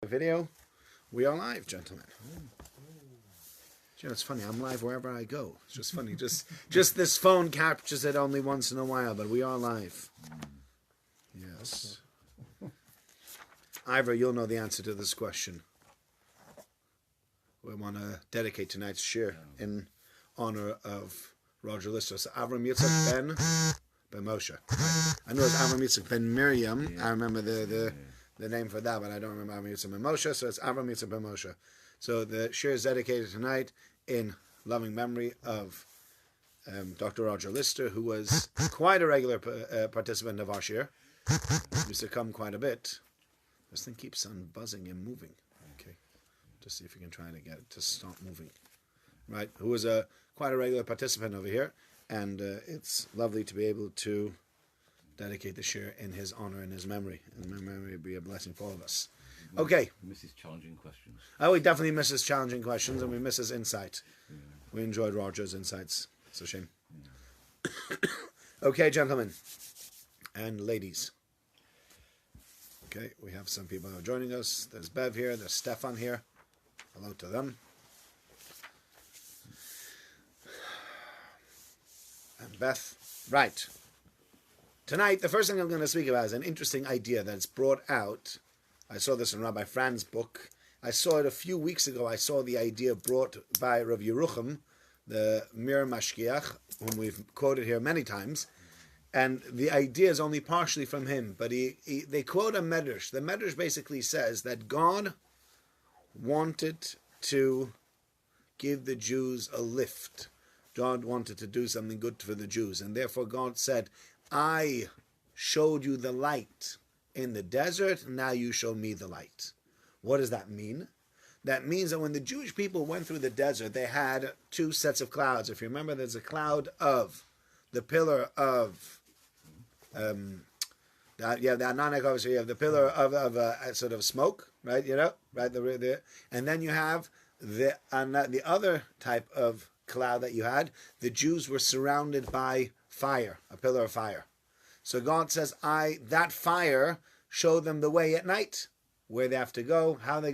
Video. We are live, gentlemen. You know, it's funny. I'm live wherever I go. It's just funny. Just this phone captures it only once in a while, but we are live. Yes. Ivor, you'll know the answer to this question. We want to dedicate tonight's shir in honor of Roger Lister. So Avram Yitzchak ben Moshe. Right. I know it's Avram Yitzchak ben Miriam. Yeah. I remember the name for that, but I don't remember Avram Yitzchak ben Moshe. So it's Avram Yitzchak ben Moshe. So the shir is dedicated tonight in loving memory of Dr. Roger Lister, who was quite a regular participant of our shir. Used to come quite a bit. This thing keeps on buzzing and moving. Okay, just see if we can try to get it to stop moving. Right, who was quite a regular participant over here, and it's lovely to be able to dedicate the shir in his honor and his memory. And my memory would be a blessing for all of us. Okay. We miss his challenging questions. Oh, we definitely miss his challenging questions, and we miss his insight. Yeah. We enjoyed Roger's insights. It's a shame. Yeah. Okay, gentlemen and ladies. Okay, we have some people who are joining us. There's Bev here. There's Stefan here. Hello to them. And Beth. Right. Tonight, the first thing I'm going to speak about is an interesting idea that's brought out. I saw this in Rabbi Fran's book. I saw it a few weeks ago. I saw the idea brought by Rav Yerucham, the Mir Mashgiach, whom we've quoted here many times. And the idea is only partially from him, but they quote a medrash. The medrash basically says that God wanted to give the Jews a lift. God wanted to do something good for the Jews, and therefore God said, I showed you the light in the desert, now you show me the light. What does that mean? That means that when the Jewish people went through the desert, they had two sets of clouds. If you remember, there's a cloud of the pillar of you have the Ananak, obviously, you have the pillar of a sort of smoke, right? You know, right? And then you have the other type of cloud that you had. The Jews were surrounded by fire, a pillar of fire. So God says, that fire showed them the way at night, where they have to go, how they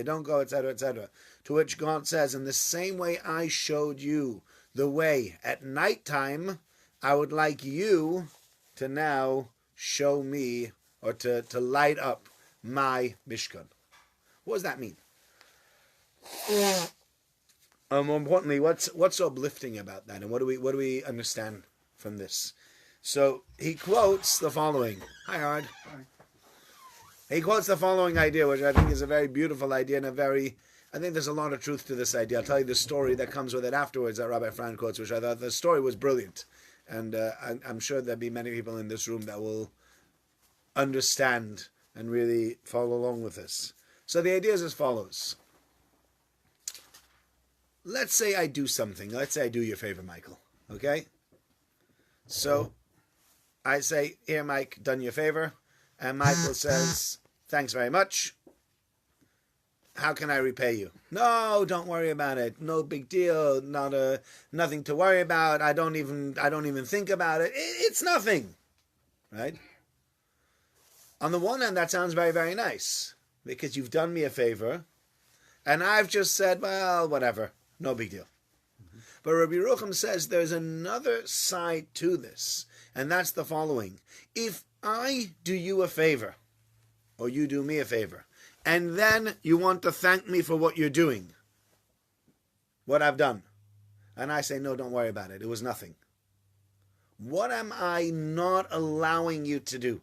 don't go, etc., etc. To which God says, in the same way I showed you the way at nighttime, I would like you to now show me, or to light up my Mishkan. What does that mean? More importantly, what's so uplifting about that, and what do we understand from this? So he quotes the following. Hi, Ard. Hi. He quotes the following idea, which I think is a very beautiful idea, and I think there's a lot of truth to this idea. I'll tell you the story that comes with it afterwards that Rabbi Fran quotes, which I thought the story was brilliant. And I'm sure there'll be many people in this room that will understand and really follow along with this. So the idea is as follows. Let's say I do something. Let's say I do you a favor, Michael. Okay? So I say, here, Mike, done you a favor. And Michael says, thanks very much. How can I repay you? No, don't worry about it. No big deal. Nothing to worry about. I don't even think about it. It's nothing. Right? On the one hand, that sounds very, very nice. Because you've done me a favor. And I've just said, well, whatever. No big deal. Mm-hmm. But Rabbi Yerucham says there's another side to this. And that's the following. If I do you a favor, or you do me a favor, and then you want to thank me for what you're doing, what I've done, and I say, no, don't worry about it, it was nothing. What am I not allowing you to do?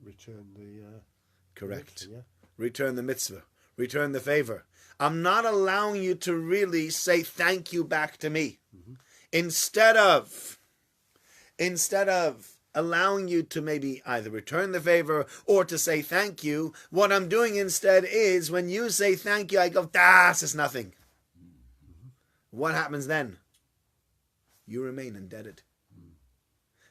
Return the... Correct. Yeah. Return the mitzvah. Return the favor. I'm not allowing you to really say thank you back to me. Mm-hmm. Instead of allowing you to maybe either return the favor or to say thank you, what I'm doing instead is when you say thank you, I go, das is nothing. Mm-hmm. What happens then? You remain indebted.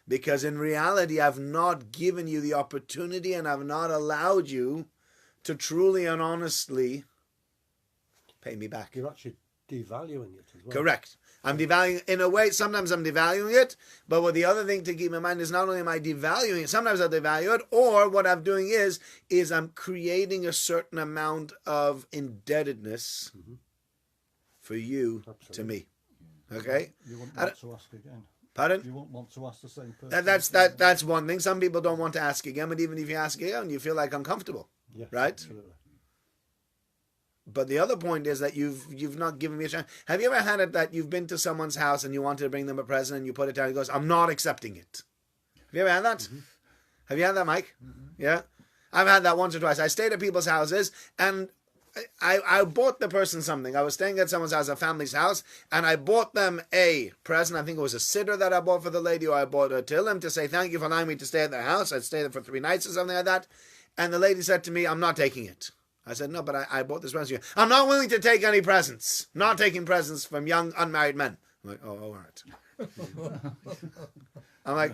Because in reality, I've not given you the opportunity and I've not allowed you to truly and honestly pay me back. You're actually devaluing it as well. Correct. I'm devaluing, in a way, sometimes I'm devaluing it, but what the other thing to keep in mind is not only am I devaluing it, sometimes I devalue it, or what I'm doing is I'm creating a certain amount of indebtedness for you to me. Okay? You wouldn't want to ask again. Pardon? You wouldn't want to ask the same person. That's one thing. Some people don't want to ask again, but even if you ask again, you feel like uncomfortable. Yes, right? Absolutely. But the other point is that you've not given me a chance. Have you ever had it that you've been to someone's house and you wanted to bring them a present and you put it down and he goes, I'm not accepting it? Have you ever had that? Mm-hmm. Have you had that, Mike? Mm-hmm. Yeah? I've had that once or twice. I stayed at people's houses and I bought the person something. I was staying at someone's house, a family's house, and I bought them a present. I think it was a siddur that I bought for the lady, or I bought a tillim to say thank you for allowing me to stay at their house. I'd stay there for 3 nights or something like that. And the lady said to me, I'm not taking it. I said, no, but I bought this present for you. I'm not willing to take any presents. Not taking presents from young, unmarried men. I'm like, oh, all right. I'm like,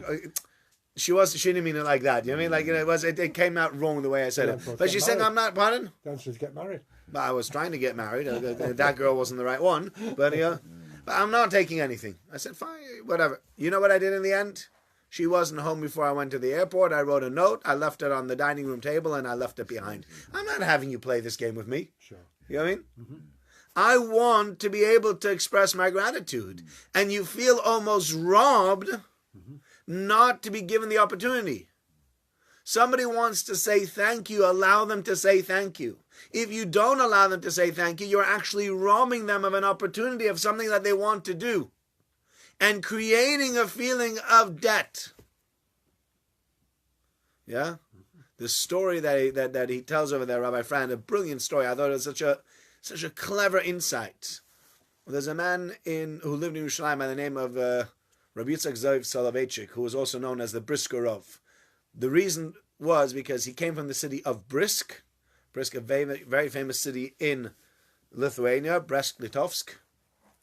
she didn't mean it like that. You know what I mean? Like, it came out wrong the way I said it. But she's saying, I'm not, pardon? The answer is get married. But I was trying to get married. That girl wasn't the right one. But, but I'm not taking anything. I said, fine, whatever. You know what I did in the end? She wasn't home before I went to the airport. I wrote a note. I left it on the dining room table, and I left it behind. I'm not having you play this game with me. Sure. You know what I mean? Mm-hmm. I want to be able to express my gratitude. And you feel almost robbed not to be given the opportunity. Somebody wants to say thank you, allow them to say thank you. If you don't allow them to say thank you, you're actually robbing them of an opportunity of something that they want to do. And creating a feeling of debt. Yeah? The story that he tells over there, Rabbi Fran, a brilliant story. I thought it was such a clever insight. There's a man who lived in Yerushalayim by the name of Rabbi Yitzchak Zoiv Soloveitchik, who was also known as the Brisker Rov. The reason was because he came from the city of Brisk. Brisk, a very, very famous city in Lithuania, Brest-Litovsk.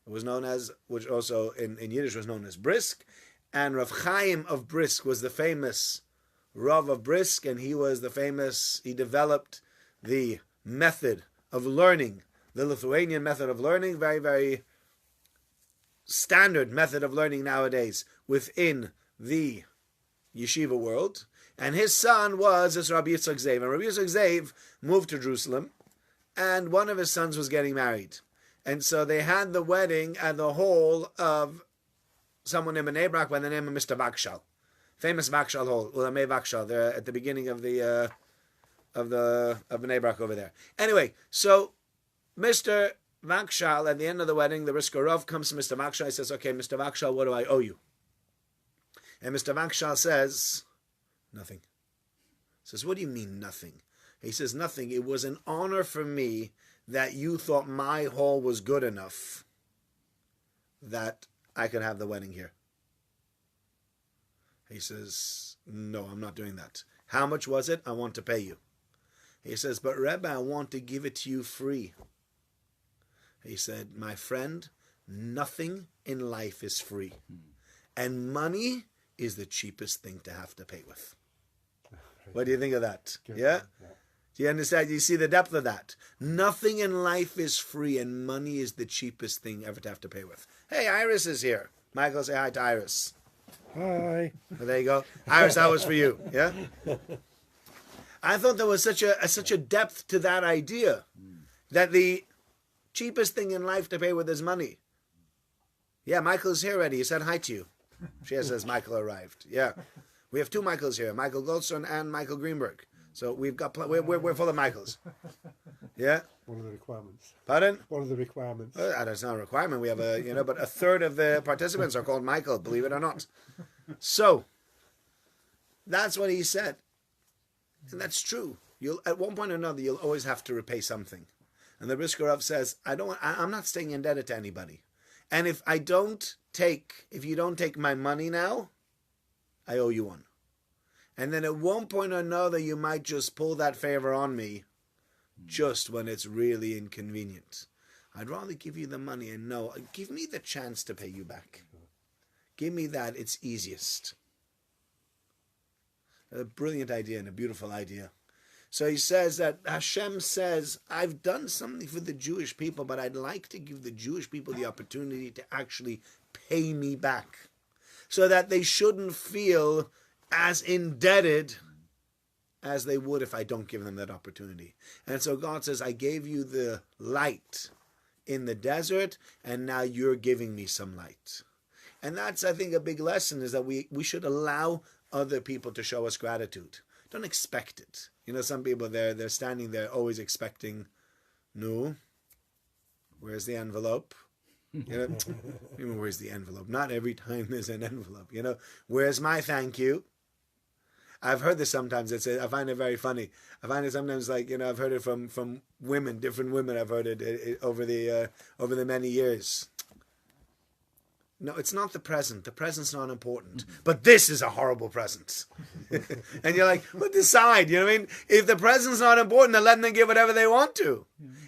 It was known as, which also in Yiddish was known as Brisk. And Rav Chaim of Brisk was the famous Rav of Brisk, and he developed the method of learning, the Lithuanian method of learning, very, very standard method of learning nowadays within the yeshiva world. And his son was this Rabbi Yitzchak Zev. And Rabbi Yitzchak Zev moved to Jerusalem, and one of his sons was getting married. And so they had the wedding at the hall of someone in Bnei Brak by the name of Mr. Vakshal. Famous Vakshal hall, Ulamei Vakshal, there at the beginning of Bnei Brak over there. Anyway, so Mr. Vakshal, at the end of the wedding, the Brisker Rov comes to Mr. Vakshal. He says, okay, Mr. Vakshal, what do I owe you? And Mr. Vakshal says, nothing. He says, what do you mean nothing? He says, nothing. It was an honor for me that you thought my hall was good enough that I could have the wedding here. He says, no, I'm not doing that. How much was it? I want to pay you. He says, but Rebbe, I want to give it to you free. He said, my friend, nothing in life is free. And money is the cheapest thing to have to pay with. What do you think of that? Good. Yeah? Do you understand? You see the depth of that? Nothing in life is free, and money is the cheapest thing ever to have to pay with. Hey, Iris is here. Michael, say hi to Iris. Hi. Well, there you go. Iris, that was for you. Yeah? I thought there was such a depth to that idea, that the cheapest thing in life to pay with is money. Yeah, Michael's here already. He said hi to you. She says Michael arrived. Yeah. We have 2 Michaels here, Michael Goldstone and Michael Greenberg. So we've got we're full of Michaels. Yeah. One of the requirements. Pardon? One of the requirements. That's not a requirement. We have but a third of the participants are called Michael, believe it or not. So that's what he said, and that's true. You'll at one point or another you'll always have to repay something. And the Brisker Rov says, I'm not staying indebted to anybody, and if you don't take my money now, I owe you one. And then at one point or another, you might just pull that favor on me just when it's really inconvenient. I'd rather give you the money and give me the chance to pay you back. Give me that. It's easiest. A brilliant idea and a beautiful idea. So he says that Hashem says, I've done something for the Jewish people, but I'd like to give the Jewish people the opportunity to actually pay me back, so that they shouldn't feel as indebted as they would if I don't give them that opportunity. And so God says, I gave you the light in the desert, and now you're giving me some light. And that's, I think, a big lesson, is that we should allow other people to show us gratitude. Don't expect it. You know, some people, they're standing there always expecting, no, where's the envelope? You know, where's the envelope? Not every time there's an envelope. You know, where's my thank you? I've heard this sometimes. I find it very funny. I find it sometimes, like, you know, I've heard it from women, different women. I've heard it over the many years. No, it's not the present. The present's not important. But this is a horrible present. And you're like, well, decide. You know what I mean? If the present's not important, then let them give whatever they want to.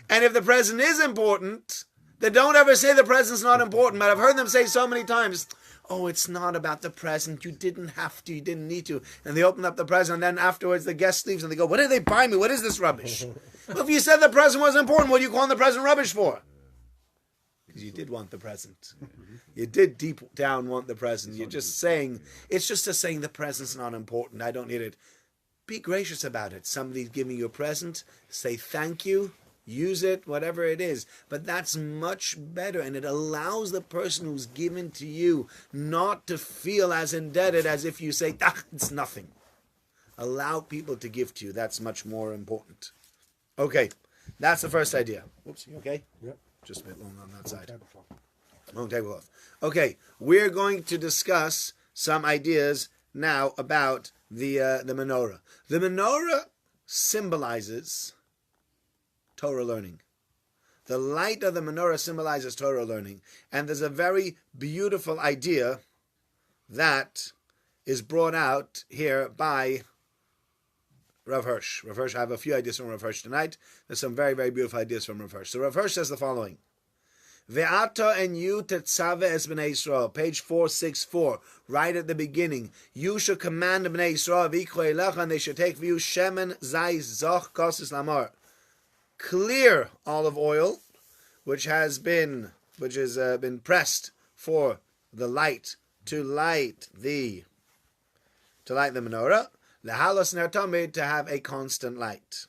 And if the present is important, then don't ever say the present's not important. But I've heard them say so many times, oh, it's not about the present. You didn't have to. You didn't need to. And they open up the present, and then afterwards the guest leaves, and they go, what did they buy me? What is this rubbish? Well, if you said the present was important, what are you calling the present rubbish for? Because you did want the present. You did deep down want the present. You're just saying, it's just a saying the present's not important. I don't need it. Be gracious about it. Somebody's giving you a present. Say thank you. Use it, whatever it is. But that's much better, and it allows the person who's given to you not to feel as indebted as if you say, it's nothing. Allow people to give to you. That's much more important. Okay, that's the first idea. Whoops, you okay? Yep. Just a bit long on that side. Long tablecloth. Okay, we're going to discuss some ideas now about the menorah. The menorah symbolizes Torah learning. The light of the menorah symbolizes Torah learning. And there's a very beautiful idea that is brought out here by Rav Hirsch. Rav Hirsch, I have a few ideas from Rav Hirsch tonight. There's some very, very beautiful ideas from Rav Hirsch. So Rav Hirsch says the following. Ve'ata and you Tetzaveh es b'nei Yisrael, page 464, right at the beginning. You should command the b'nei Yisrael v'ikro elecha, and they should take for you shemen, zayis, zoch, kosis, lamar. Clear olive oil, which has been pressed for the light to light the menorah. Lehalos ner tamid, to have a constant light.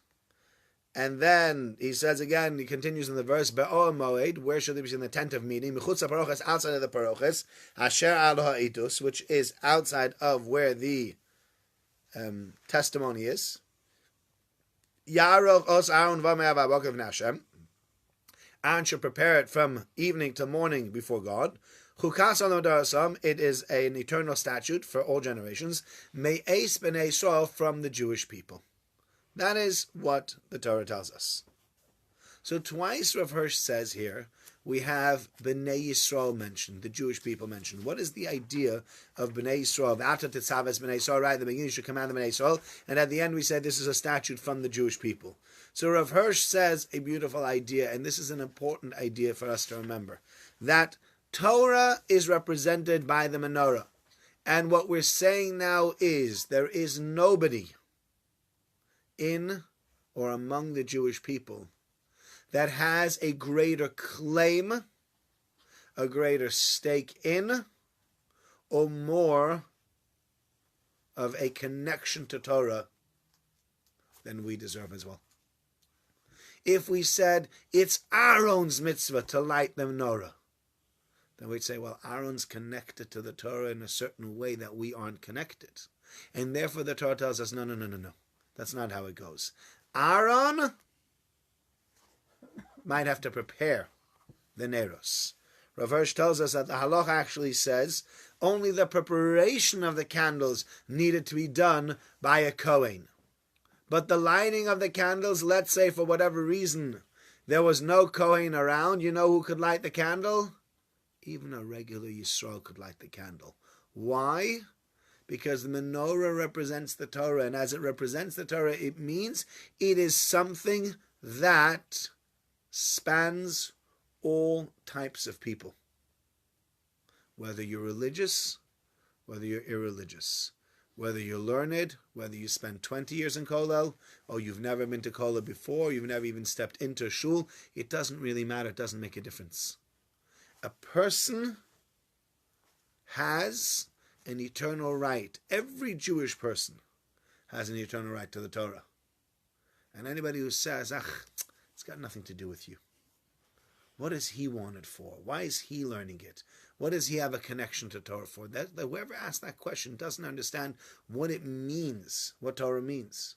And then he says again, he continues in the verse, Be'or moed, where should they be in the tent of meeting? Mechutz ha'paroches, outside of the paroches, asher al ha'itus, which is outside of where the testimony is. Yarov os Aaron v'amei avabokav Hashem. Aaron should prepare it from evening to morning before God. Chukas alam darasam, it is an eternal statute for all generations. Me'es b'nei Yisrael, from the Jewish people. That is what the Torah tells us. So twice Rav Hirsch says here, we have B'nai Yisrael mentioned, the Jewish people mentioned. What is the idea of B'nai Yisrael? V'ata tetzaveh es b'nai Yisrael, right at the beginning you should command the B'nai Yisrael, and at the end we said this is a statute from the Jewish people. So Rav Hirsch says a beautiful idea, and this is an important idea for us to remember, that Torah is represented by the menorah. And what we're saying now is, there is nobody in or among the Jewish people that has a greater claim, a greater stake in, or more of a connection to Torah than we deserve as well. If we said it's Aaron's mitzvah to light the menorah, then we'd say, well, Aaron's connected to the Torah in a certain way that we aren't connected. And therefore the Torah tells us, no. That's not how it goes. Aaron might have to prepare the neros. Rav Hirsch tells us that the halacha actually says only the preparation of the candles needed to be done by a Kohen. But the lighting of the candles, let's say for whatever reason, there was no Kohen around, you know who could light the candle? Even a regular Yisrael could light the candle. Why? Because the menorah represents the Torah, and as it represents the Torah, it means it is something that spans all types of people. Whether you're religious, whether you're irreligious. Whether you learn it, whether you spend 20 years in kollel, or you've never been to kollel before, you've never even stepped into a shul, it doesn't really matter. It doesn't make a difference. A person has an eternal right. Every Jewish person has an eternal right to the Torah. And anybody who says, it's got nothing to do with you. What does he want it for? Why is he learning it? What does he have a connection to Torah for? Whoever asks that question doesn't understand what it means, what Torah means.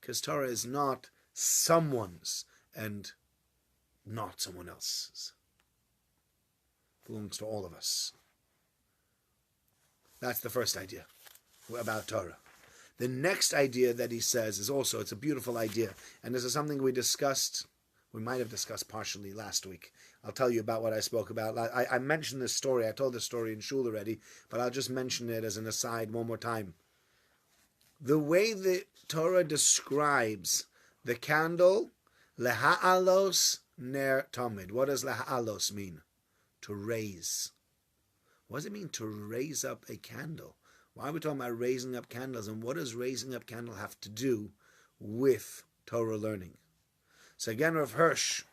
Because Torah is not someone's and not someone else's. It belongs to all of us. That's the first idea about Torah. The next idea that he says is also, it's a beautiful idea. And this is something we might have discussed partially last week. I'll tell you about what I spoke about. I mentioned this story. I told this story in shul already, but I'll just mention it as an aside one more time. The way the Torah describes the candle, leha'alos ner tamid. What does leha'alos mean? To raise. What does it mean to raise up a candle? Why are we talking about raising up candles? And what does raising up candle have to do with Torah learning? So again, Rav Hirsch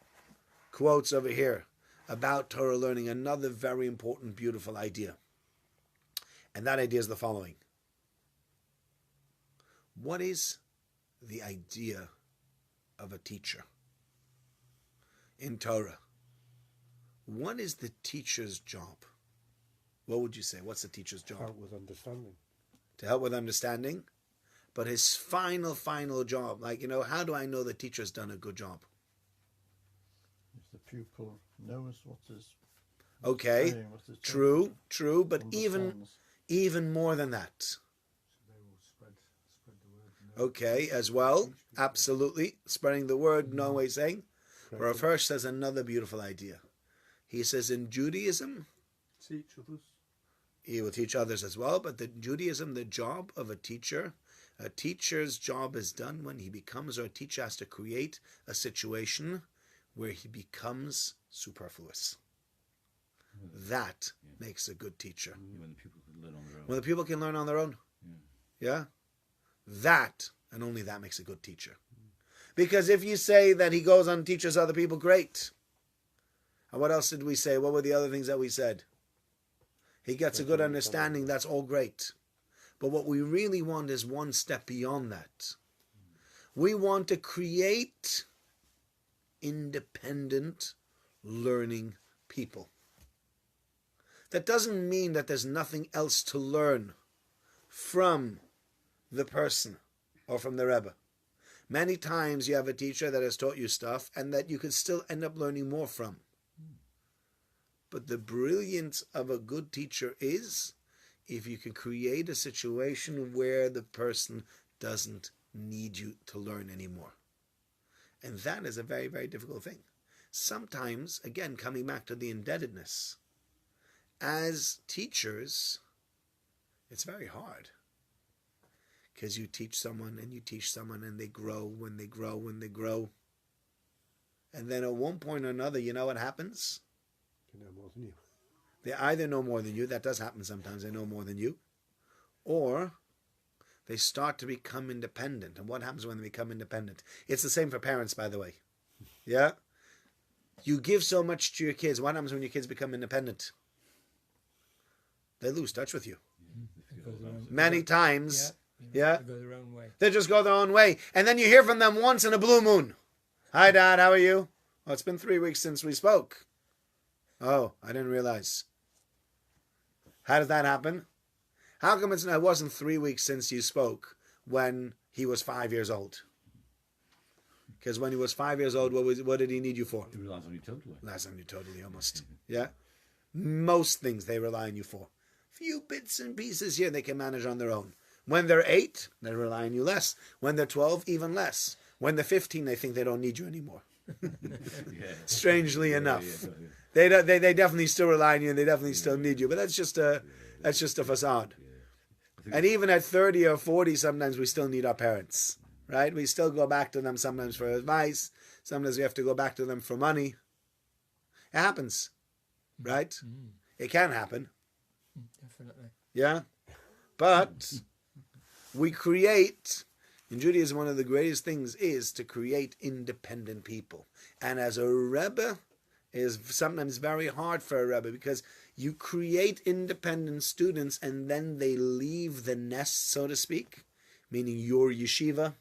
quotes over here about Torah learning another very important, beautiful idea. And that idea is the following. What is the idea of a teacher in Torah? What is the teacher's job? What would you say? What's the teacher's job? Help with understanding. To help with understanding. But his final job, how do I know the teacher's done a good job? If the pupil knows what is okay, saying, what is true, but understands. even more than that. So they will spread the word. Okay, as well, absolutely. Spreading the word, no way saying. Rav Hirsch says another beautiful idea. He says in Judaism, Teach others. He will teach others as well, but in Judaism, the job of a teacher's job is done when he becomes, or a teacher has to create a situation where he becomes superfluous. That makes a good teacher. When the people can learn on their own. When the people can learn on their own. Yeah? That, and only that makes a good teacher. Because if you say that he goes on and teaches other people, great. And what else did we say? What were the other things that we said? He gets a good understanding, that's all great. But what we really want is one step beyond that. We want to create independent learning people. That doesn't mean that there's nothing else to learn from the person or from the Rebbe. Many times you have a teacher that has taught you stuff and that you could still end up learning more from. But the brilliance of a good teacher is if you can create a situation where the person doesn't need you to learn anymore. And that is a very, very difficult thing. Sometimes, again, coming back to the indebtedness, as teachers, it's very hard. Because you teach someone and they grow when they grow. And then at one point or another, you know what happens? They know more than you. They either know more than you, that does happen sometimes, they know more than you, or they start to become independent. And what happens when they become independent? It's the same for parents, by the way. Yeah? You give so much to your kids. What happens when your kids become independent? They lose touch with you. Many times. Yeah? They go their own way. They just go their own way. And then you hear from them once in a blue moon. Hi, Dad, how are you? Oh, it's been 3 weeks since we spoke. Oh, I didn't realize. How did that happen? How come it wasn't 3 weeks since you spoke when he was 5 years old? Because when he was 5 years old, what did he need you for? He relies on you totally. Relies on you totally, almost. Yeah? Most things they rely on you for. Few bits and pieces here they can manage on their own. When they're 8, they rely on you less. When they're 12, even less. When they're 15, they think they don't need you anymore. Strangely enough. They definitely still rely on you and they definitely still need you. But that's just a facade. And even at 30 or 40, sometimes we still need our parents. Right? We still go back to them sometimes for advice. Sometimes we have to go back to them for money. It happens. Right? It can happen. Definitely. Yeah? But we create, in Judaism, one of the greatest things is to create independent people. And as a Rebbe, is sometimes very hard for a Rebbe because you create independent students and then they leave the nest, so to speak, meaning your yeshiva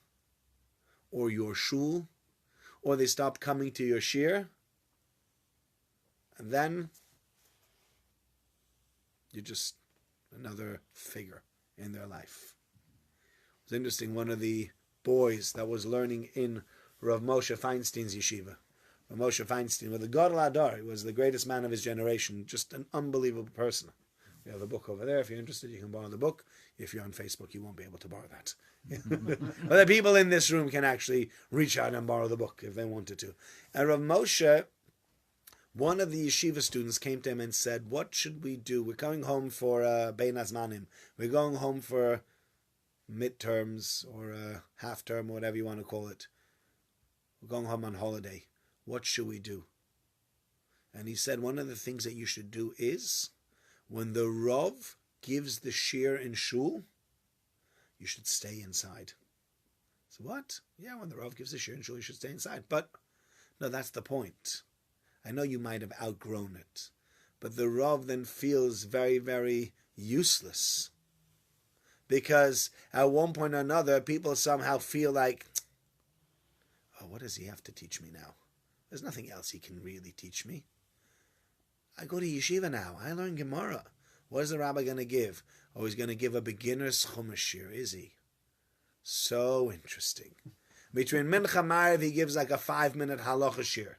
or your shul, or they stop coming to your shir, and then you're just another figure in their life. It's interesting, one of the boys that was learning in Rav Moshe Feinstein's yeshiva, Rav Moshe Feinstein, with the Gadol Adar, he was the greatest man of his generation, just an unbelievable person. We have the book over there. If you're interested, you can borrow the book. If you're on Facebook, you won't be able to borrow that. But the people in this room can actually reach out and borrow the book if they wanted to. And Rav Moshe, one of the yeshiva students came to him and said, what should we do? We're going home for Bein Hazmanim. We're going home for midterms or half term, or whatever you want to call it. We're going home on holiday. What should we do? And he said, one of the things that you should do is, when the Rav gives the shir in shul, you should stay inside. So what? Yeah, when the Rav gives the shir in shul, you should stay inside. But no, that's the point. I know you might have outgrown it, but the Rav then feels very, very useless. Because at one point or another, people somehow feel like, oh, what does he have to teach me now? There's nothing else he can really teach me. I go to yeshiva now. I learn Gemara. What is the rabbi going to give? Oh, he's going to give a beginner's chumash shir, is he? So interesting. Between Mincha Ma'ariv, he gives like a 5-minute halacha shir.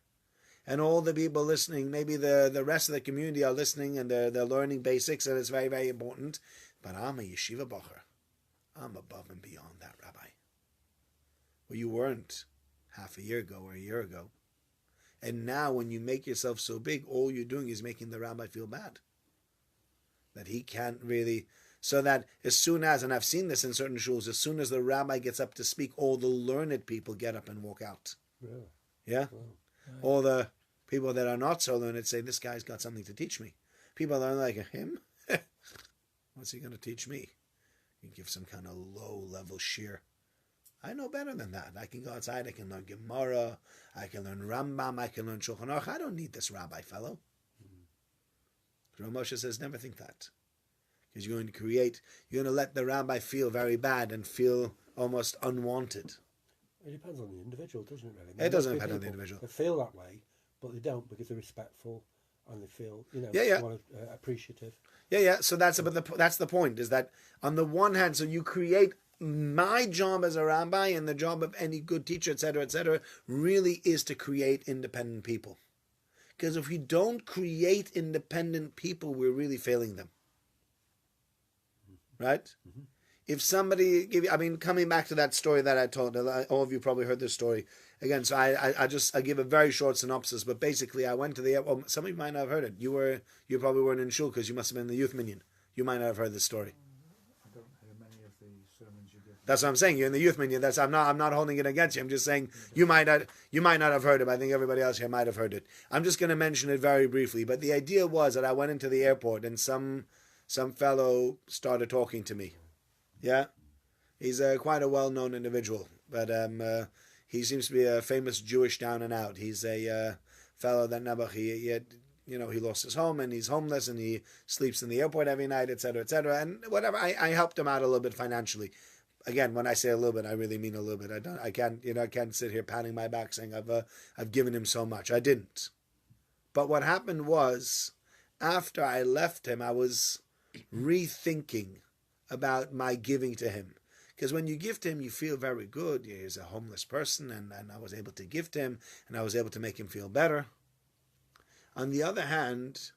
And all the people listening, maybe the rest of the community are listening and they're learning basics, and it's very, very important. But I'm a yeshiva bacher. I'm above and beyond that, Rabbi. Well, you weren't half a year ago or a year ago. And now when you make yourself so big, all you're doing is making the rabbi feel bad. That he can't really... So that as soon as, and I've seen this in certain shuls, as soon as the rabbi gets up to speak, all the learned people get up and walk out. Really? Yeah? Wow. All the people that are not so learned say, this guy's got something to teach me. People are like, him? What's he going to teach me? You give some kind of low-level shir. I know better than that. I can go outside, I can learn Gemara, I can learn Rambam, I can learn Shulchan Aruch. I don't need this rabbi fellow. Rav Moshe says, never think that. Because you're going to let the rabbi feel very bad and feel almost unwanted. It depends on the individual, doesn't it, really? It doesn't depend on the individual. They feel that way, but they don't because they're respectful and they feel, appreciative. Yeah. So that's the point, is that on the one hand, so you create... My job as a rabbi and the job of any good teacher, etc., really is to create independent people. Because if we don't create independent people, we're really failing them. Right? Mm-hmm. If somebody coming back to that story that I told, all of you probably heard this story again. So I give a very short synopsis. But basically, I went to the airport. Well, some of you might not have heard it. You probably weren't in shul because you must have been in the youth minyan. You might not have heard this story. I don't hear many of the sermons you give. That's what I'm saying. You're in the youth minyan. I'm not holding it against you. I'm just saying you might not have heard it. But I think everybody else here might have heard it. I'm just going to mention it very briefly. But the idea was that I went into the airport and some fellow started talking to me. Yeah, he's quite a well-known individual, but he seems to be a famous Jewish down and out. He's a fellow that never he lost his home and he's homeless and he sleeps in the airport every night, etc., etc. And whatever, I helped him out a little bit financially. Again, when I say a little bit, I really mean a little bit. I can't sit here patting my back saying I've given him so much. I didn't. But what happened was, after I left him, I was rethinking about my giving to him. Because when you give to him, you feel very good. He's a homeless person, and I was able to give to him, and I was able to make him feel better. On the other hand,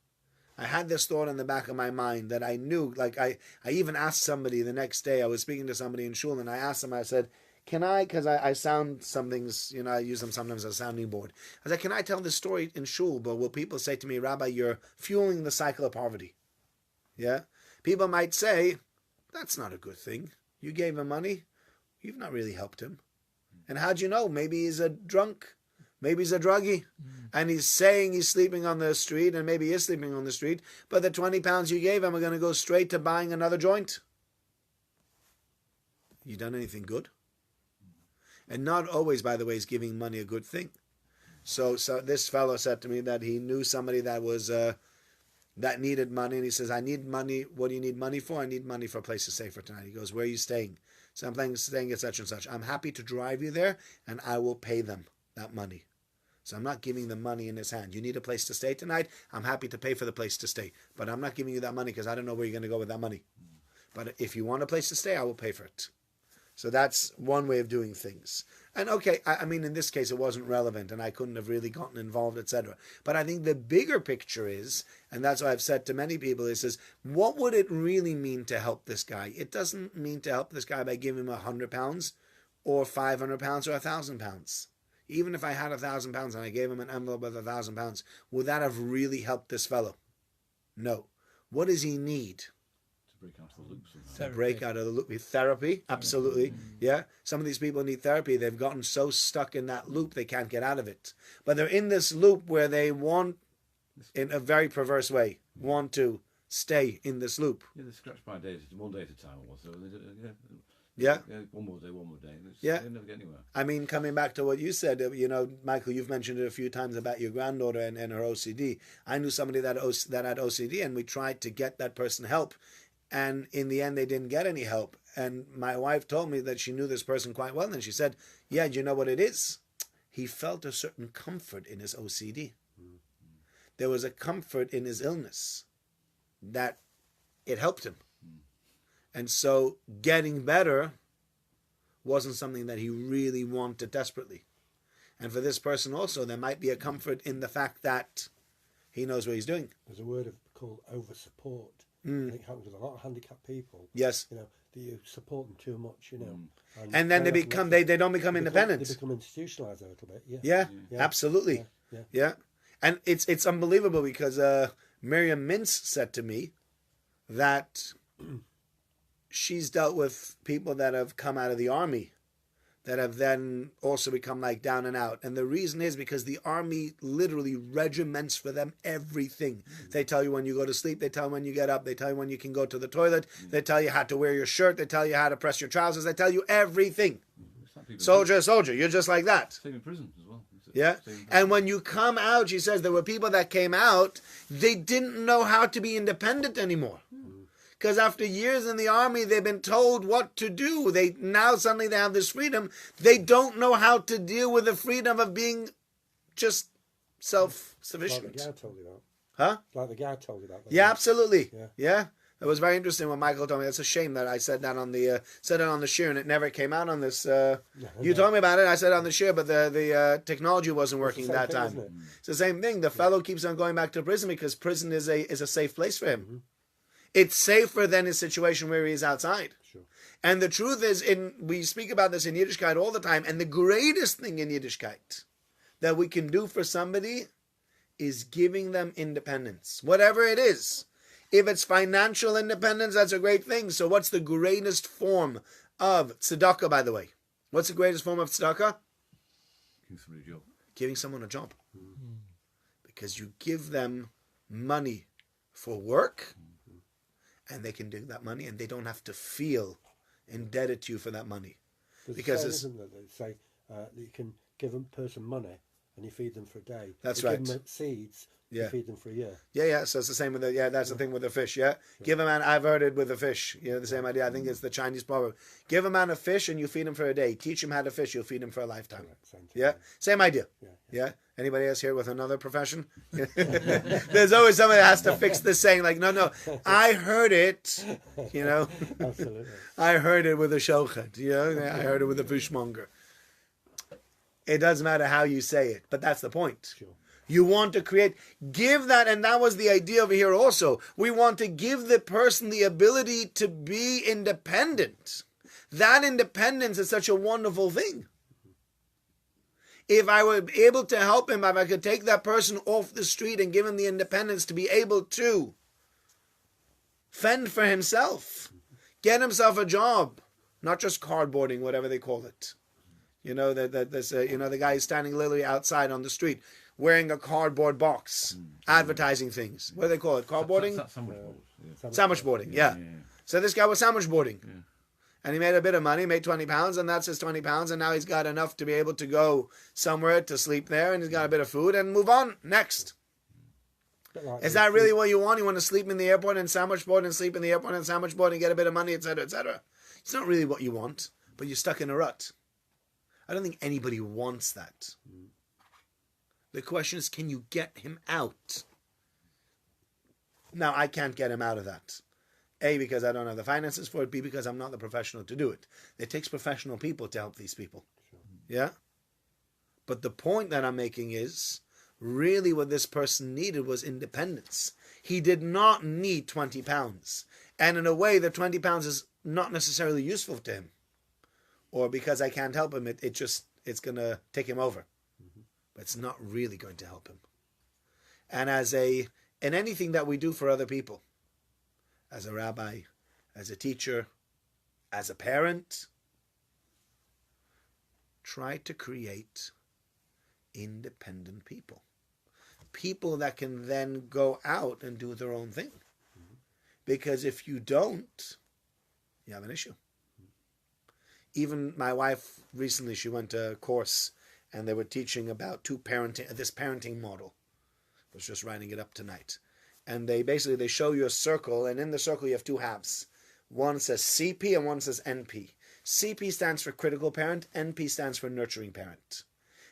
I had this thought in the back of my mind that I knew, like I even asked somebody the next day, I was speaking to somebody in shul, and I asked them, I said, can I, because I sound some things, I use them sometimes as a sounding board. I said, can I tell this story in shul, but will people say to me, Rabbi, you're fueling the cycle of poverty? Yeah? People might say, that's not a good thing. You gave him money. You've not really helped him. And how'd you know? Maybe he's a drunk. Maybe he's a druggie. And he's saying he's sleeping on the street, and maybe he is sleeping on the street, but the 20 pounds you gave him are going to go straight to buying another joint. You done anything good? And not always, by the way, is giving money a good thing. So this fellow said to me that he knew somebody that was that needed money, and he says, I need money. What do you need money for? I need money for a place to stay for tonight. He goes, where are you staying? So I'm staying at such and such. I'm happy to drive you there, and I will pay them that money. So I'm not giving them money in his hand. You need a place to stay tonight? I'm happy to pay for the place to stay. But I'm not giving you that money because I don't know where you're going to go with that money. But if you want a place to stay, I will pay for it. So that's one way of doing things. And okay, I mean, in this case, it wasn't relevant and I couldn't have really gotten involved, etc. But I think the bigger picture is, and that's what I've said to many people, is what would it really mean to help this guy? It doesn't mean to help this guy by giving him £100 or £500 or £1,000. Even if I had £1,000 and I gave him an envelope with £1,000, would that have really helped this fellow? No. What does he need? Break out of the loop somehow. To break out of the loop. Therapy, absolutely. Yeah. Some of these people need therapy. They've gotten so stuck in that loop they can't get out of it. But they're in this loop where they want, in a very perverse way, want to stay in this loop. Yeah, they scratch by days, one day at a time or so. Yeah. One more day. Yeah. They never get anywhere. I mean, coming back to what you said, Michael, you've mentioned it a few times about your granddaughter and her OCD. I knew somebody that had OCD, and we tried to get that person help. And in the end, they didn't get any help. And my wife told me that she knew this person quite well. And she said, yeah, do you know what it is? He felt a certain comfort in his OCD. There was a comfort in his illness that it helped him. And so getting better wasn't something that he really wanted desperately. And for this person also, there might be a comfort in the fact that he knows what he's doing. There's a word called over-support. I think it happens with a lot of handicapped people. Yes. That you support them too much, And then they don't become independent. They become institutionalized a little bit. Yeah, absolutely. Yeah. And it's unbelievable because Miriam Mintz said to me that she's dealt with people that have come out of the army that have then also become like down and out. And the reason is because the army literally regiments for them everything. They tell you when you go to sleep, they tell you when you get up, they tell you when you can go to the toilet, they tell you how to wear your shirt, they tell you how to press your trousers, they tell you everything. Soldier, you're just like that. Same in prison as well. Yeah. And when you come out, she says, there were people that came out, they didn't know how to be independent anymore. Because after years in the army, they've been told what to do. Now suddenly they have this freedom. They don't know how to deal with the freedom of being just self-sufficient. Like the guy told you that. Huh? Like the guy told you that. Yeah, absolutely. Yeah. It was very interesting when Michael told me. It's a shame that I said that on the shir and it never came out on this. You told me about it. I said on the shir, but the technology wasn't working that time. It's the same thing. The fellow keeps on going back to prison because prison is a safe place for him. Mm-hmm. It's safer than his situation where he is outside. Sure. And the truth is, we speak about this in Yiddishkeit all the time, and the greatest thing in Yiddishkeit that we can do for somebody is giving them independence, whatever it is. If it's financial independence, that's a great thing. So what's the greatest form of tzedakah, by the way? What's the greatest form of tzedakah? Giving somebody a job. Giving someone a job. Mm-hmm. Because you give them money for work, and they can do that money, and they don't have to feel indebted to you for that money. Because isn't there? They say that you can give a person money and you feed them for a day. That's you right. Give them seeds, you feed them for a year. Yeah. So it's the same with that's the thing with the fish. Yeah, sure. Give a man. I've heard it with the fish. The same idea. I think it's the Chinese proverb. Give a man a fish and you feed him for a day. Teach him how to fish, you'll feed him for a lifetime. Right, same idea. Yeah. Anybody else here with another profession? There's always somebody that has to fix this saying. Like, no, I heard it. Absolutely. I heard it with a shochet. I heard it with a fishmonger. It doesn't matter how you say it, but that's the point. Sure. You want to give that, and that was the idea over here also. We want to give the person the ability to be independent. That independence is such a wonderful thing. If I were able to help him, if I could take that person off the street and give him the independence to be able to fend for himself, get himself a job, not just cardboarding, whatever they call it. The guy is standing literally outside on the street wearing a cardboard box, advertising things. What do they call it? Cardboarding? Sandwich boards. Sandwich boarding, yeah. So this guy was sandwich boarding. Yeah. And he made a bit of money, made £20, and that's his £20, and now he's got enough to be able to go somewhere to sleep there, and he's got a bit of food, and move on. Next. Is that really what you want? You want to sleep in the airport and sandwich board and sleep in the airport and sandwich board and get a bit of money, etc., etc.? It's not really what you want, but you're stuck in a rut. I don't think anybody wants that. The question is, can you get him out? Now, I can't get him out of that. A, because I don't have the finances for it. B, because I'm not the professional to do it. It takes professional people to help these people. Yeah? But the point that I'm making is, really what this person needed was independence. He did not need £20. And in a way, the £20 is not necessarily useful to him. Or because I can't help him, it's going to take him over. But it's not really going to help him. And in anything that we do for other people, as a rabbi, as a teacher, as a parent, try to create independent people. People that can then go out and do their own thing. Because if you don't, you have an issue. Even my wife recently, she went to a course and they were teaching about this parenting model. I was just writing it up tonight. And they show you a circle, and in the circle you have two halves. One says CP and one says NP. CP stands for critical parent, NP stands for nurturing parent.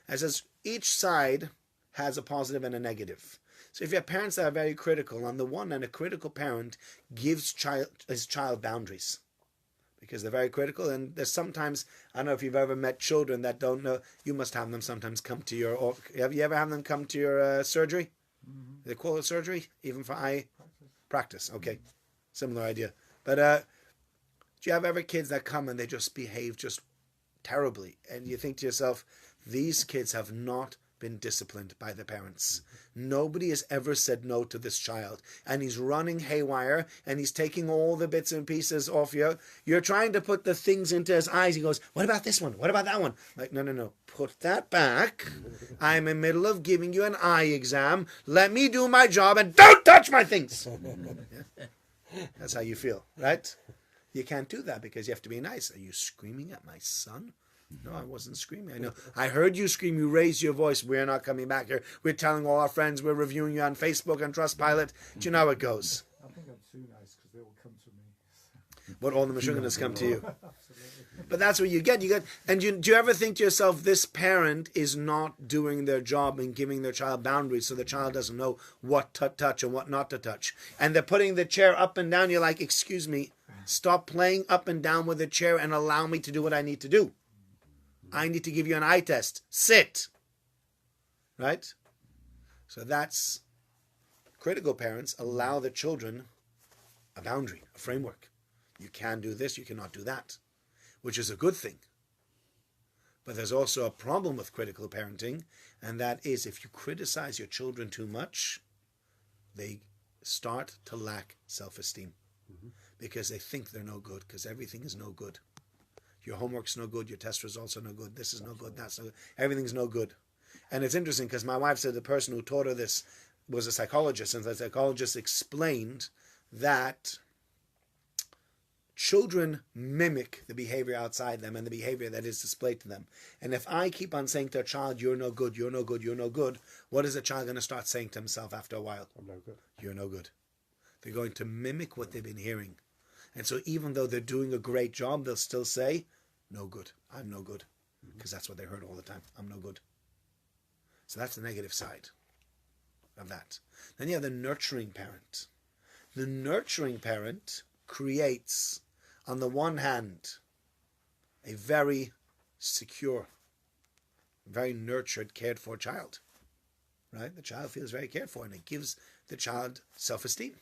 It says each side has a positive and a negative. So if you have parents that are very critical, on the one hand, a critical parent gives his child boundaries. Because they're very critical, and there's sometimes, I don't know if you've ever met children that don't know, you must have them sometimes come to your, have you ever had them come to your surgery? Mm-hmm. They call it surgery, even for eye practice. Okay, similar idea. But do you have ever kids that come and they just behave just terribly, and you think to yourself, these kids have not been disciplined by the parents. Nobody has ever said no to this child, and he's running haywire, and he's taking all the bits and pieces off you. You're trying to put the things into his eyes. He goes, what about this one? What about that one? Like, no, put that back. I'm in the middle of giving you an eye exam. Let me do my job, and don't touch my things. Yeah? That's how you feel, right? You can't do that because you have to be nice. Are you screaming at my son? No, I wasn't screaming. I know. I heard you scream. You raised your voice. We're not coming back here. We're telling all our friends. We're reviewing you on Facebook and Trustpilot. Do you know how it goes? I think I'm too nice because they will come to me. But all the Meshuggahs come to you. But that's what you get. And do you ever think to yourself, this parent is not doing their job and giving their child boundaries so the child doesn't know what to touch and what not to touch? And they're putting the chair up and down. You're like, excuse me, stop playing up and down with the chair and allow me to do what I need to do. I need to give you an eye test. Sit. Right? So that's critical parents allow the children a boundary, a framework. You can do this, you cannot do that, which is a good thing. But there's also a problem with critical parenting, and that is if you criticize your children too much, they start to lack self-esteem because they think they're no good, because everything is no good. Your homework's no good, your test results are no good, this is no good, that's no good, everything's no good. And it's interesting because my wife said the person who taught her this was a psychologist, and the psychologist explained that children mimic the behavior outside them and the behavior that is displayed to them. And if I keep on saying to a child, you're no good, you're no good, you're no good, what is the child going to start saying to himself after a while? I'm no good. You're no good. They're going to mimic what they've been hearing. And so even though they're doing a great job, they'll still say, no good, I'm no good. Because that's what they heard all the time, I'm no good. So that's the negative side of that. Then you have the nurturing parent. The nurturing parent creates, on the one hand, a very secure, very nurtured, cared for child. Right? The child feels very cared for, and it gives the child self-esteem.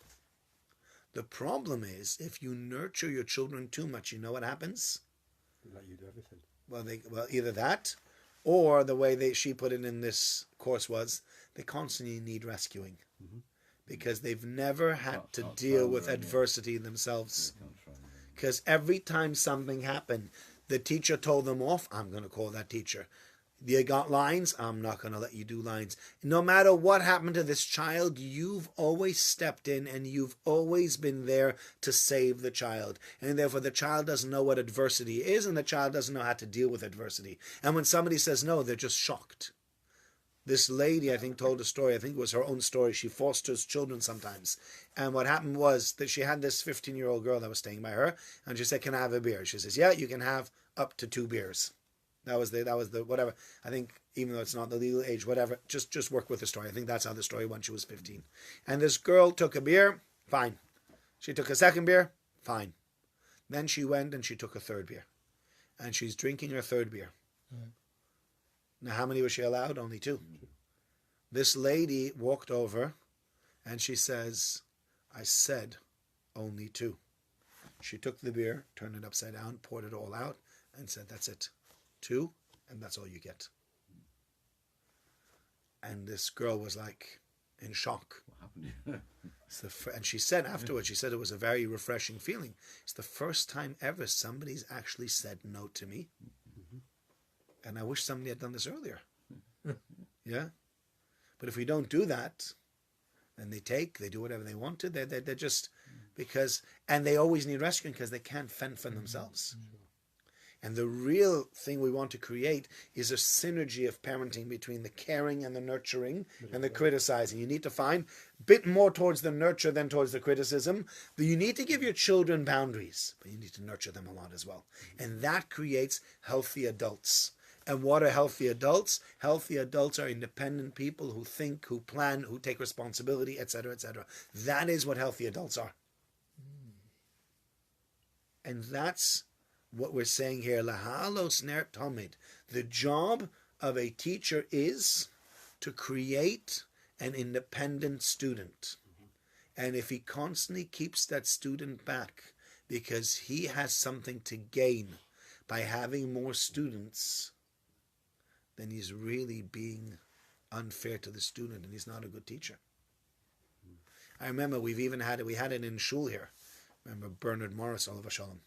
The problem is, if you nurture your children too much, you know what happens? They let you do everything. Well, either that, or the way she put it in this course was, they constantly need rescuing. Because they've never had to deal with adversity themselves. Because every time something happened, the teacher told them off, I'm going to call that teacher. You got lines? I'm not going to let you do lines. No matter what happened to this child, you've always stepped in and you've always been there to save the child. And therefore the child doesn't know what adversity is, and the child doesn't know how to deal with adversity. And when somebody says no, they're just shocked. This lady, I think, told a story. I think it was her own story. She fosters children sometimes. And what happened was that she had this 15-year-old girl that was staying by her. And she said, can I have a beer? She says, yeah, you can have up to 2 beers. That was the whatever. I think even though it's not the legal age, whatever, just work with the story. I think that's how the story went. She was 15. And this girl took a beer, fine. She took a second beer, fine. Then she went and she took a third beer. And she's drinking her third beer. Right. Now, how many was she allowed? Only 2. This lady walked over and she says, I said only 2. She took the beer, turned it upside down, poured it all out, and said, that's it. 2, and that's all you get. And this girl was like in shock. What happened? And she said afterwards, she said it was a very refreshing feeling. It's the first time ever somebody's actually said no to me. And I wish somebody had done this earlier. Yeah? But if we don't do that, then they do whatever they want to. They're just, because, and they always need rescuing because they can't fend for themselves. And the real thing we want to create is a synergy of parenting between the caring and the nurturing and the criticizing. You need to find a bit more towards the nurture than towards the criticism. You need to give your children boundaries, but you need to nurture them a lot as well. And that creates healthy adults. And what are healthy adults? Healthy adults are independent people who think, who plan, who take responsibility, etc., etc. That is what healthy adults are. And that's what we're saying here. Lahalos ner tamid. The job of a teacher is to create an independent student. And if he constantly keeps that student back because he has something to gain by having more students, then he's really being unfair to the student and he's not a good teacher. I remember we had it in shul here. Remember Bernard Morris, Oliver Shalom.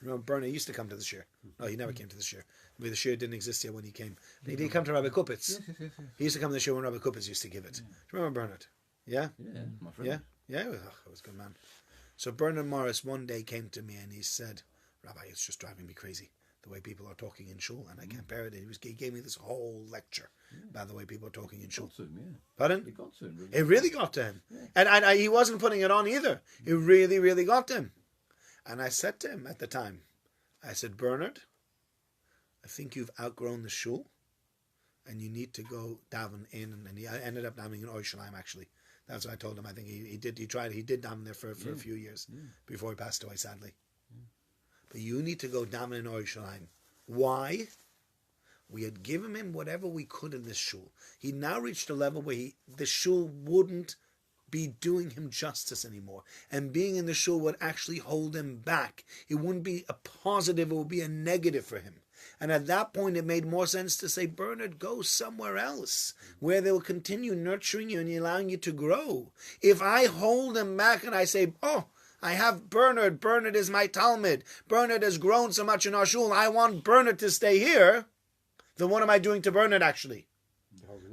Remember Bernard used to come to the shir. No, he never came to the shir. Maybe the shir didn't exist yet when he came. He did come to Rabbi Kupitz. Yes. He used to come to the shir when Rabbi Kupitz used to give it. Do you remember Bernard? Yeah? Yeah, my friend. Yeah, it was a good man. So Bernard Morris one day came to me and he said, Rabbi, it's just driving me crazy, the way people are talking in shul, and I can't bear it. He gave me this whole lecture about the way people are talking in shul. Got to him, yeah. Pardon? It got to him. Really. It really got to him. Yeah. And he wasn't putting it on either. It really, really got to him. And I said to him at the time, I said, Bernard, I think you've outgrown the shul and you need to go daven in. And he ended up davening in Yerushalayim, actually. That's what I told him. I think he did daven there for a few years before he passed away, sadly. But you need to go daven in Yerushalayim. Why? We had given him whatever we could in this shul. He now reached a level where the shul wouldn't be doing him justice anymore. And being in the shul would actually hold him back. It wouldn't be a positive, it would be a negative for him. And at that point, it made more sense to say, Bernard, go somewhere else where they'll continue nurturing you and allowing you to grow. If I hold him back and I say, oh, I have Bernard. Bernard is my Talmud. Bernard has grown so much in our shul. I want Bernard to stay here. Then what am I doing to Bernard actually?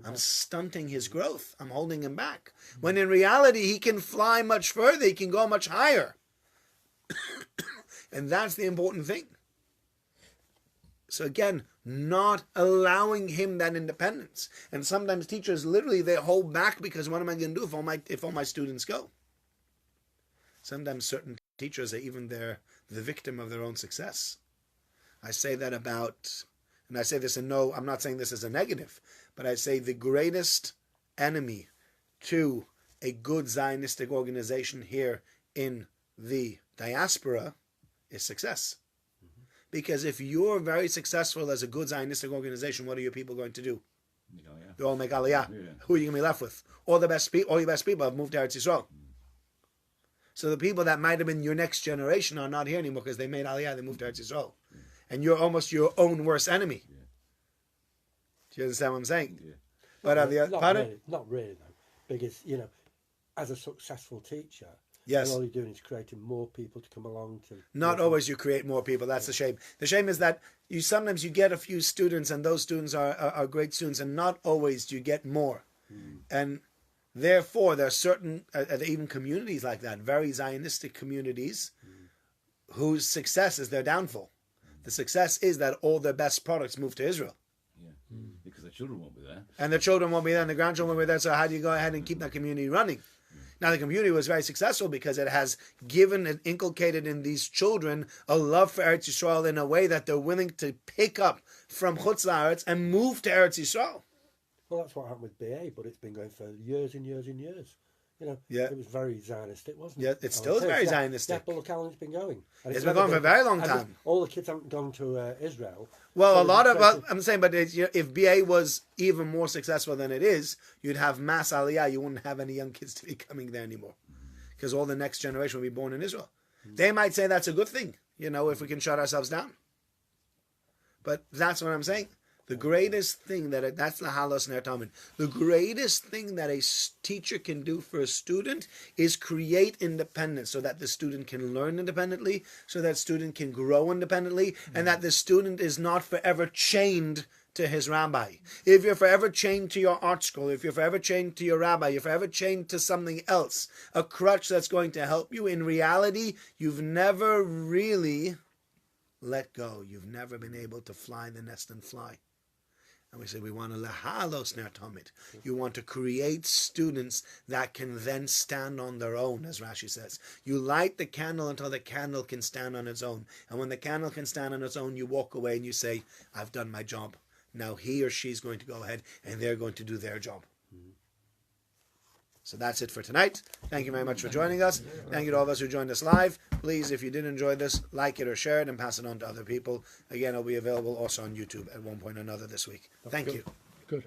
I'm stunting his growth. I'm holding him back. When in reality, he can fly much further. He can go much higher. And that's the important thing. So again, not allowing him that independence. And sometimes teachers literally, they hold back because what am I going to do if all my students go? Sometimes certain teachers are even the victim of their own success. I say that about, and I say this in I'm not saying this as a negative, but I say the greatest enemy to a good Zionistic organization here in the diaspora is success. Because if you're very successful as a good Zionistic organization, what are your people going to do? They all make aliyah. Yeah. Who are you going to be left with? All your best people have moved to Eretz Yisrael. So the people that might have been your next generation are not here anymore because they made aliyah, they moved to Eretz Yisrael. And you're almost your own worst enemy. Yeah. Do you understand what I'm saying? Yeah. But not really, though. Because, as a successful teacher, Yes. And all you're doing is creating more people to come along to. Not always you create more people. That's the shame. The shame is that you sometimes you get a few students, and those students are great students, and not always do you get more. And therefore, there are certain, even communities like that, very Zionistic communities, whose success is their downfall. The success is that all their best products move to Israel. Yeah. Because the children won't be there. And the children won't be there, and the grandchildren won't be there, so how do you go ahead and keep that community running? Now, the community was very successful because it has given and inculcated in these children a love for Eretz Yisrael in a way that they're willing to pick up from Chutz La'aretz and move to Eretz Yisrael. Well, that's what happened with BA, but it's been going for years and years and years. You know, Yeah. it was very Zionistic, wasn't it? Yeah, it still is very Zionistic. Yeah, look how long it's been going. And It's been going for a very long time. All the kids haven't gone to Israel. Well, So a lot of, it's- I'm saying, but if BA was even more successful than it is, you'd have mass aliyah. You wouldn't have any young kids to be coming there anymore. Because all the next generation will be born in Israel. They might say that's a good thing, if we can shut ourselves down. But that's what I'm saying. The greatest thing that's the halos ner tamid. The greatest thing that a teacher can do for a student is create independence so that the student can learn independently, so that student can grow independently, and that the student is not forever chained to his rabbi. If you're forever chained to your art school, if you're forever chained to your rabbi, you're forever chained to something else, a crutch that's going to help you, in reality, you've never really let go. You've never been able to fly the nest and fly. And we say we want to lehalos ner tamid. You want to create students that can then stand on their own, as Rashi says. You light the candle until the candle can stand on its own. And when the candle can stand on its own, you walk away and you say, I've done my job. Now he or she's going to go ahead and they're going to do their job. So that's it for tonight. Thank you very much for joining us. Thank you to all of us who joined us live. Please, if you did enjoy this, like it or share it and pass it on to other people. Again, it'll be available also on YouTube at one point or another this week. Thank you. Good.